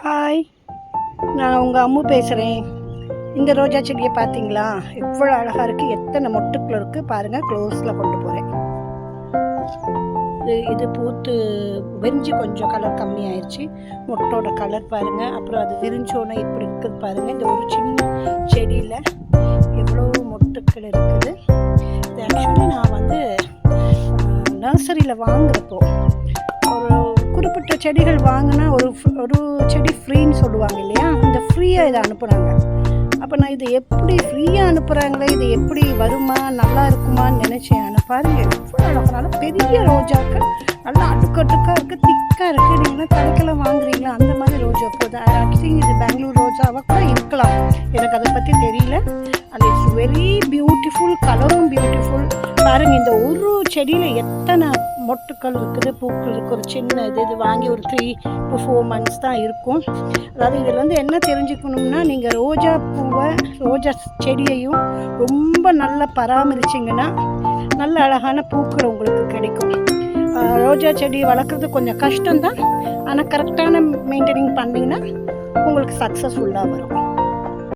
Hi, நான் உங்கள் அம்மு பேசுகிறேன். இந்த ரோஜா செடியை பார்த்தீங்களா? எவ்வளோ அழகாக இருக்குது, எத்தனை மொட்டுக்கள் இருக்குது பாருங்கள். க்ளோஸில் கொண்டு போகிறேன். இது பூத்து விரிஞ்சு கொஞ்சம் கலர் கம்மியாயிடுச்சு. மொட்டோட கலர் பாருங்கள். அப்புறம் அது விரிஞ்சோன்னே இப்படி இருக்குது பாருங்கள். இந்த ஒரு சின்ன செடியில் எவ்வளோ மொட்டுக்கள் இருக்குது. இது ஆக்சுவலி நான் நர்சரியில் வாங்குறப்போ ஒரு குறிப்பிட்ட செடிகள் வாங்கினா ஒரு செடி ஃப்ரீன்னு சொல்லுவாங்க இல்லையா? இந்த ஃப்ரீயாக இதை அனுப்புகிறாங்க. அப்போ நான் இது எப்படி ஃப்ரீயாக அனுப்புகிறாங்களே, இது எப்படி வருமா, நல்லா இருக்குமான்னு நினச்சேன். ஆனால் பாருங்கள், எவ்வளோ அழகான பெரிய ரோஜாக்கள், நல்லா அடுக்கடுக்காக இருக்குது, திக்காக இருக்குது. நீங்களாம் கடைக்கெல்லாம் வாங்குறீங்களா? அந்த மாதிரி ரோஜா போகுது. ஆக்சுவலி இது பெங்களூர் ரோஜாவாக கூட இருக்கலாம், எனக்கு அதை பற்றி தெரியல. அது இட்ஸ் வெரி பியூட்டிஃபுல், கலரும் பியூட்டிஃபுல். பாருங்கள், இந்த ஒரு செடியில் எத்தனை மொட்டுக்கள் இருக்குது, பூக்கள் இருக்குது. ஒரு சின்ன இது வாங்கி ஒரு 3 to 4 months தான் இருக்கும். அதாவது இதில் என்ன தெரிஞ்சுக்கணும்னா, நீங்கள் ரோஜா செடியையும் ரொம்ப நல்லா பராமரிச்சிங்கன்னா நல்ல அழகான பூக்கள் உங்களுக்கு கிடைக்கும். ரோஜா செடி வளர்க்குறது கொஞ்சம் கஷ்டம்தான், ஆனால் கரெக்டான மெயின்டைனிங் பண்ணிங்கன்னா உங்களுக்கு சக்ஸஸ்ஃபுல்லாக வரும்.